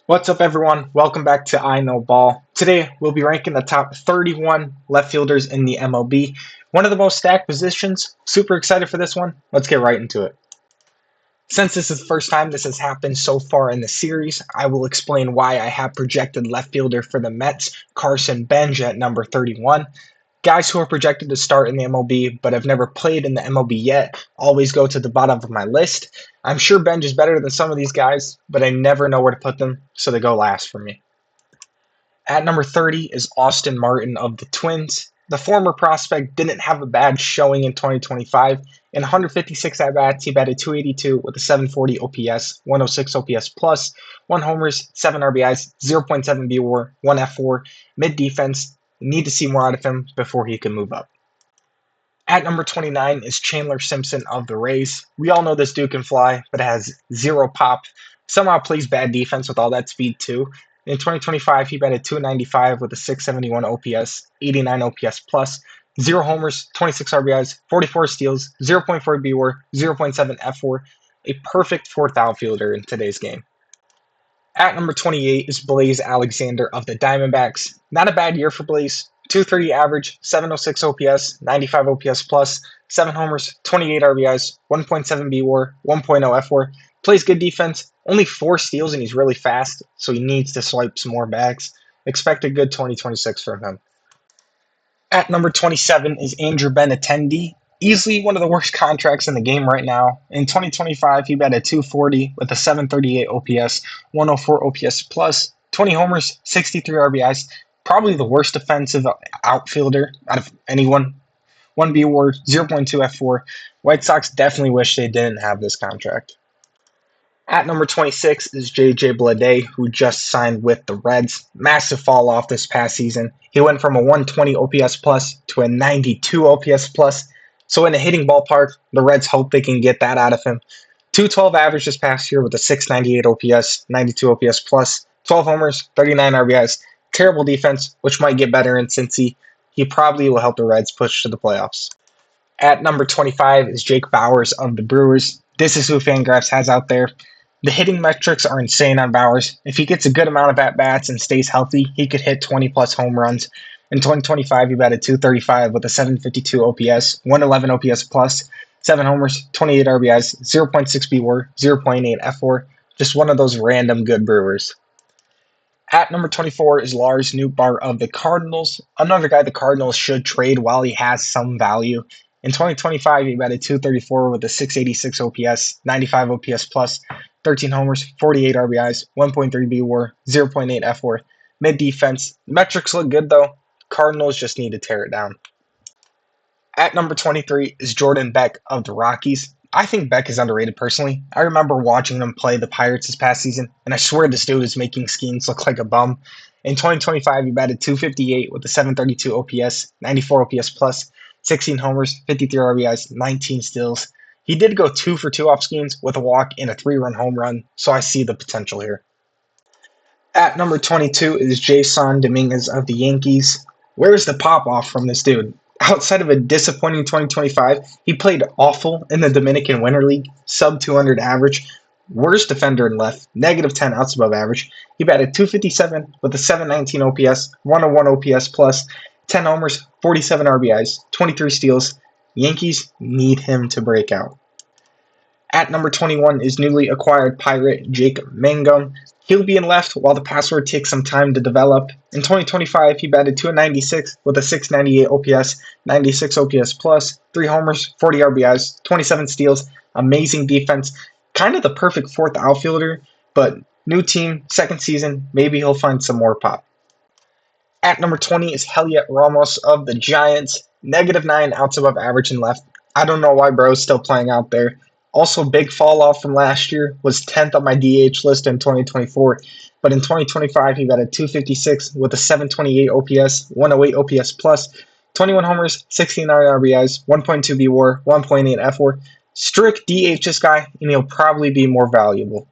What's up, everyone? Welcome back to I Know Ball. Today, we'll be ranking the top 31 left fielders in the MLB. One of the most stacked positions. Super excited for this one. Let's get right into it. Since this is the first time this has happened so far in the series, I will explain why I have projected left fielder for the Mets, Carson Benj, at number 31. Guys who are projected to start in the MLB but have never played in the MLB yet always go to the bottom of my list. I'm sure Benj is better than some of these guys, but I never know where to put them, so they go last for me. At number 30 is Austin Martin of the Twins. The former prospect didn't have a bad showing in 2025. In 156 at-bats, he batted 282 with a 740 OPS, 106 OPS plus, 1 homers, 7 RBIs, 0.7 BWAR, 1 F4, mid-defense. Need to see more out of him before he can move up. At number 29 is Chandler Simpson of the Rays. We all know this dude can fly, but has zero pop. Somehow plays bad defense with all that speed too. In 2025, he batted 295 with a 671 OPS, 89 OPS plus, 0 homers, 26 RBIs, 44 steals, 0.4 BWAR, 0.7 F4. A perfect fourth outfielder in today's game. At number 28 is Blaze Alexander of the Diamondbacks. Not a bad year for Blaze. 230 average, 706 OPS, 95 OPS plus, 7 homers, 28 RBIs, 1.7 BWAR, 1.0 F4. Plays good defense, only 4 steals, and he's really fast, so he needs to swipe some more bags. Expect a good 2026 from him. At number 27 is Andrew Benintendi. Easily one of the worst contracts in the game right now. In 2025, he batted 240 with a 738 OPS, 104 OPS plus, 20 homers, 63 RBIs. Probably the worst defensive outfielder out of anyone. 1 B award, 0.2 F4. White Sox definitely wish they didn't have this contract. At number 26 is JJ Bleday, who just signed with the Reds. Massive fall off this past season. He went from a 120 OPS plus to a 92 OPS plus. So in a hitting ballpark, the Reds hope they can get that out of him. 212 average this past year with a 698 OPS, 92 OPS plus, 12 homers, 39 RBIs. Terrible defense, which might get better in Cincy. He probably will help the Reds push to the playoffs. At number 25 is Jake Bauers of the Brewers. This is who Fangraphs has out there. The hitting metrics are insane on Bauers. If he gets a good amount of at-bats and stays healthy, he could hit 20-plus home runs. In 2025, he batted 235 with a 752 OPS, 111 OPS plus, 7 homers, 28 RBIs, 0.6 BWAR, 0.8 F4. Just one of those random good Brewers. At number 24 is Lars Nootbaar of the Cardinals. Another guy the Cardinals should trade while he has some value. In 2025, he batted 234 with a 686 OPS, 95 OPS plus, 13 homers, 48 RBIs, 1.3 BWAR, 0.8 F4. Mid defense. Metrics look good though. Cardinals just need to tear it down. At number 23 is Jordan Beck of the Rockies. I think Beck is underrated personally. I remember watching him play the Pirates this past season, and I swear this dude is making Skeens look like a bum. In 2025, he batted 258 with a 732 OPS, 94 OPS plus, 16 homers, 53 RBIs, 19 steals. He did go 2 for 2 off Skeens with a walk and a 3-run home run, so I see the potential here. At number 22 is Jason Dominguez of the Yankees. Where's the pop off from this dude? Outside of a disappointing 2025, he played awful in the Dominican Winter League, sub 200 average, worst defender in left, negative 10 outs above average. He batted 257 with a 719 OPS, 101 OPS plus, 10 homers, 47 RBIs, 23 steals. Yankees need him to break out. At number 21 is newly acquired Pirate Jake Mangum. He'll be in left while the password takes some time to develop. In 2025, he batted 296 with a 698 OPS, 96 OPS plus, 3 homers, 40 RBIs, 27 steals, amazing defense. Kind of the perfect fourth outfielder, but new team, second season, maybe he'll find some more pop. At number 20 is Heliot Ramos of the Giants. Negative 9 outs above average in left. I don't know why bro's still playing out there. Also, big fall off from last year, was 10th on my DH list in 2024. But in 2025, he batted 256 with a 728 OPS, 108 OPS plus, 21 homers, 69 RBIs, 1.2 BWAR, 1.8 F4. Strict DH this guy, and he'll probably be more valuable.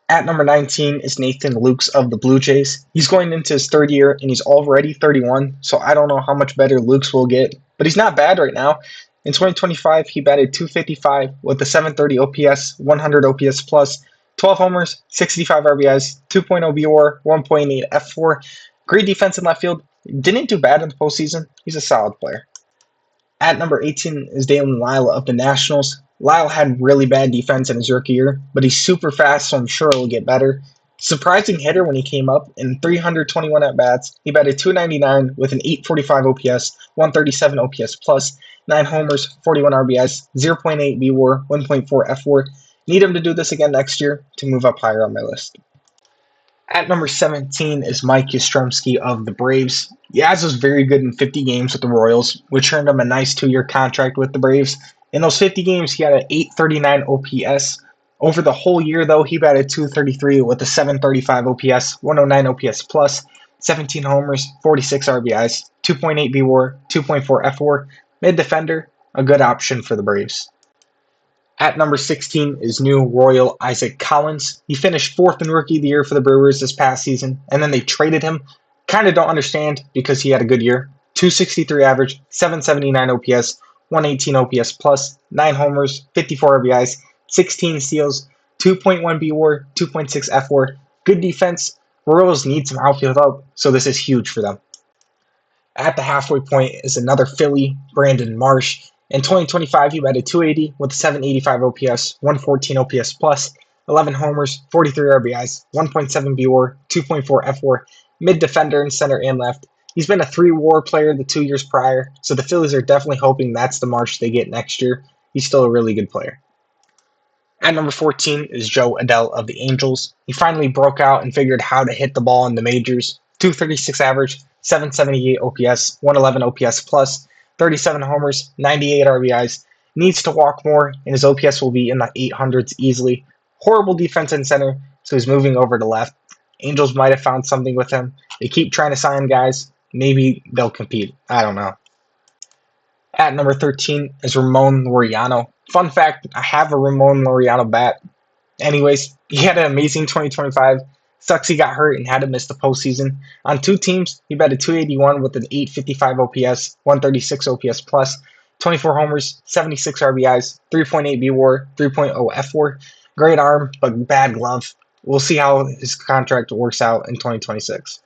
At number 19 is Nathan Lukes of the Blue Jays. He's going into his third year, and he's already 31, so I don't know how much better Lukes will get. But he's not bad right now. In 2025, he batted 255 with a 730 OPS, 100 OPS plus, 12 homers, 65 RBIs, 2.0 WAR, 1.8 F4. Great defense in left field. Didn't do bad in the postseason. He's a solid player. At number 18 is Dalen Lyle of the Nationals. Lyle had really bad defense in his rookie year, but he's super fast, so I'm sure it'll get better. Surprising hitter when he came up in 321 at bats. He batted 299 with an 845 OPS, 137 OPS plus, 9 homers, 41 RBIs, 0.8 BWAR, 1.4 FWAR. Need him to do this again next year to move up higher on my list. At number 17 is Mike Yastrzemski of the Braves. Yaz was very good in 50 games with the Royals, which earned him a nice 2-year contract with the Braves. In those 50 games, he had an 839 OPS. Over the whole year, though, he batted 233 with a 735 OPS, 109 OPS plus, 17 homers, 46 RBIs, 2.8 BWAR, 2.4 FWAR. Mid defender, a good option for the Braves. At number 16 is new Royal Isaac Collins. He finished fourth in Rookie of the Year for the Brewers this past season, and then they traded him. Kind of don't understand because he had a good year. 263 average, 779 OPS, 118 OPS plus, 9 homers, 54 RBIs, 16 steals, 2.1 BWAR, 2.6 FWAR. Good defense. Royals need some outfield help, so this is huge for them. At the halfway point is another Philly, Brandon Marsh. In 2025, he batted 280 with a 785 OPS, 114 OPS plus, 11 homers, 43 RBIs, 1.7 BWAR, 2.4 FWAR, mid defender in center and left. He's been a 3-WAR player the 2 years prior, so the Phillies are definitely hoping that's the Marsh they get next year. He's still a really good player. At number 14 is Joe Adell of the Angels. He finally broke out and figured how to hit the ball in the majors. 236 average, 778 OPS, 111 OPS plus, 37 homers, 98 RBIs. Needs to walk more, and his OPS will be in the 800s easily. Horrible defense in center, so he's moving over to left. Angels might have found something with him. They keep trying to sign guys. Maybe they'll compete. I don't know. At number 13 is Ramon Laureano. Fun fact, I have a Ramon Laureano bat. Anyways, he had an amazing 2025. Sucks he got hurt and had to miss the postseason. On 2 teams, he batted 281 with an 855 OPS, 136 OPS plus, 24 homers, 76 RBIs, 3.8 BWAR, 3.0 FWAR. Great arm, but bad glove. We'll see how his contract works out in 2026.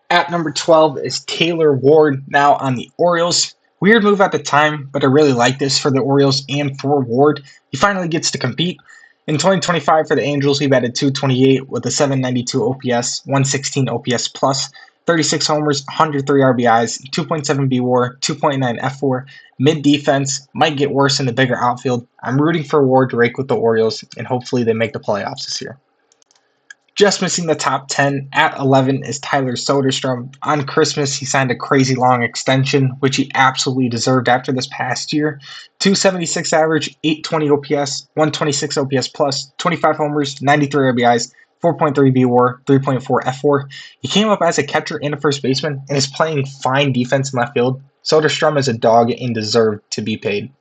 At number 12 is Taylor Ward, now on the Orioles. Weird move at the time, but I really like this for the Orioles and for Ward. He finally gets to compete. In 2025 for the Angels, he batted 228 with a 792 OPS, 116 OPS plus, 36 homers, 103 RBIs, 2.7 BWAR, 2.9 FWAR. Mid defense, might get worse in the bigger outfield. I'm rooting for Ward to rake with the Orioles, and hopefully they make the playoffs this year. Just missing the top 10 at 11 is Tyler Soderstrom. On Christmas, he signed a crazy long extension, which he absolutely deserved after this past year. 276 average, 820 OPS, 126 OPS plus, 25 homers, 93 RBIs, 4.3 BWAR, 3.4 FWAR. He came up as a catcher and a first baseman and is playing fine defense in left field. Soderstrom is a dog and deserved to be paid.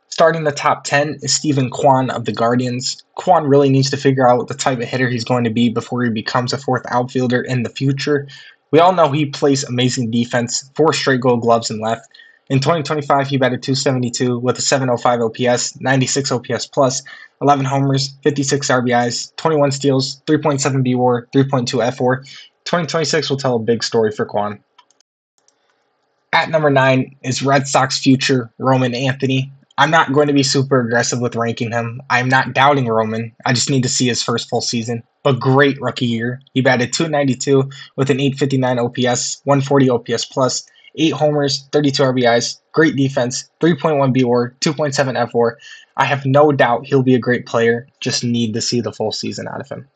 Starting the top 10 is Stephen Kwan of the Guardians. Kwan really needs to figure out what the type of hitter he's going to be before he becomes a fourth outfielder in the future. We all know he plays amazing defense, 4 straight gold gloves in left. In 2025, he batted 272 with a 705 OPS, 96 OPS plus, 11 homers, 56 RBIs, 21 steals, 3.7 BWAR, 3.2 FWAR. 2026 will tell a big story for Kwan. At number 9 is Red Sox future Roman Anthony. I'm not going to be super aggressive with ranking him. I'm not doubting Roman. I just need to see his first full season. But great rookie year. He batted 292 with an 859 OPS, 140 OPS plus, 8 homers, 32 RBIs, great defense, 3.1 BWAR, 2.7 FWAR. I have no doubt he'll be a great player. Just need to see the full season out of him.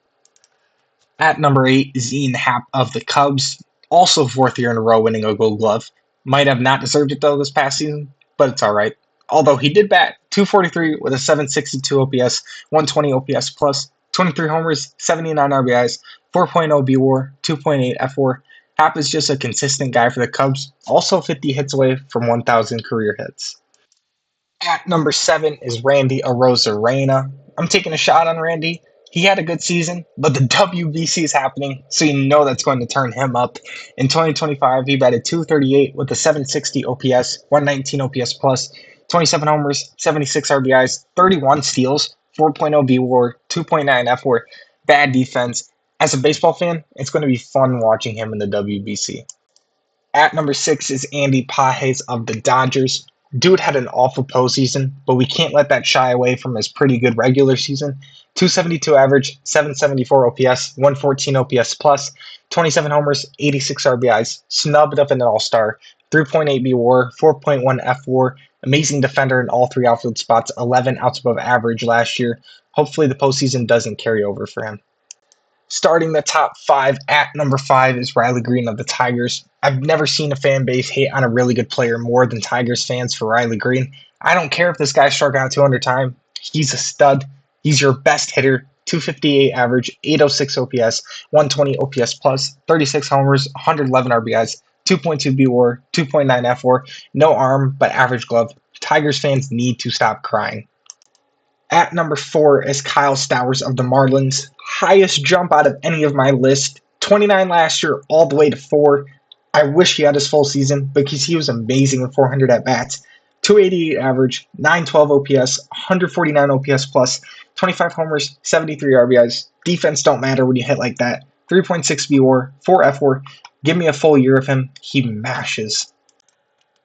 At number 8 is Ian Happ of the Cubs. Also 4th year in a row winning a gold glove. Might have not deserved it though this past season, but it's alright. Although he did bat 243 with a 762 OPS, 120 OPS plus, 23 homers, 79 RBIs, 4.0 BWAR, 2.8 FWAR. Happ is just a consistent guy for the Cubs, also 50 hits away from 1,000 career hits. At number 7 is Randy Arozarena. I'm taking a shot on Randy. He had a good season, but the WBC is happening, so you know that's going to turn him up. In 2025, he batted 238 with a 760 OPS, 119 OPS plus, 27 homers, 76 RBIs, 31 steals, 4.0 B WAR, 2.9 F WAR, bad defense. As a baseball fan, it's going to be fun watching him in the WBC. At number 6 is Andy Pages of the Dodgers. Dude had an awful postseason, but we can't let that shy away from his pretty good regular season. 272 average, 774 OPS, 114 OPS plus, 27 homers, 86 RBIs, snubbed up in an All-Star, 3.8 B WAR, 4.1 F WAR, amazing defender in all three outfield spots, 11 outs above average last year. Hopefully the postseason doesn't carry over for him. Starting the top 5 at number 5 is Riley Green of the Tigers. I've never seen a fan base hate on a really good player more than Tigers fans for Riley Green. I don't care if this guy struck out 200 times. He's a stud. He's your best hitter. 258 average, 806 OPS, 120 OPS plus, 36 homers, 111 RBIs, 2.2 B WAR, 2.9 F WAR, no arm, but average glove. Tigers fans need to stop crying. At number 4 is Kyle Stowers of the Marlins. Highest jump out of any of my list. 29 last year, all the way to 4. I wish he had his full season because he was amazing with 400 at bats. 288 average, 912 OPS, 149 OPS plus, 25 homers, 73 RBIs. Defense don't matter when you hit like that. 3.6 B WAR, 4 F WAR. Give me a full year of him. He mashes.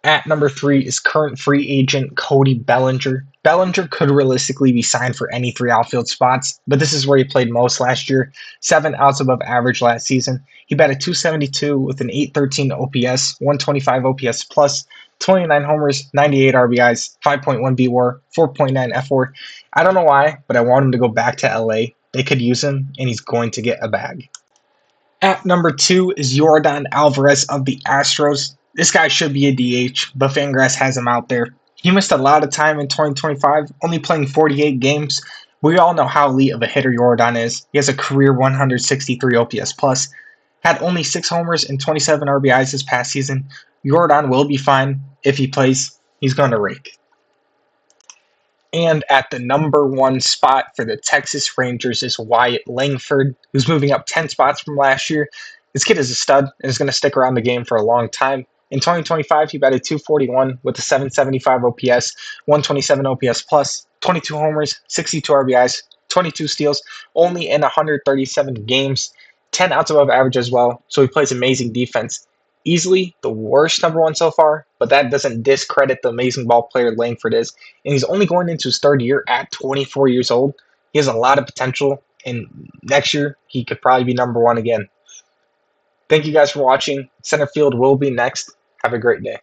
At number 3 is current free agent Cody Bellinger. Bellinger could realistically be signed for any 3 outfield spots, but this is where he played most last year. 7 outs above average last season. He batted 272 with an 813 OPS, 125 OPS plus, 29 homers, 98 RBIs, 5.1 B WAR, 4.9 F WAR. I don't know why, but I want him to go back to LA. They could use him, and he's going to get a bag. At number 2 is Yordan Alvarez of the Astros. This guy should be a DH, but Fangraphs has him out there. He missed a lot of time in 2025, only playing 48 games. We all know how elite of a hitter Yordan is. He has a career 163 OPS plus, had only 6 homers and 27 RBIs this past season. Yordan will be fine if he plays. He's going to rake. And at the number 1 spot for the Texas Rangers is Wyatt Langford, who's moving up 10 spots from last year. This kid is a stud and is going to stick around the game for a long time. In 2025, he batted 241 with a 775 OPS, 127 OPS plus, 22 homers, 62 RBIs, 22 steals, only in 137 games, 10 outs above average as well. So he plays amazing defense. Easily the worst number 1 so far, but that doesn't discredit the amazing ball player Langford is. And he's only going into his 3rd year at 24 years old. He has a lot of potential, and next year he could probably be number 1 again. Thank you guys for watching. Center field will be next. Have a great day.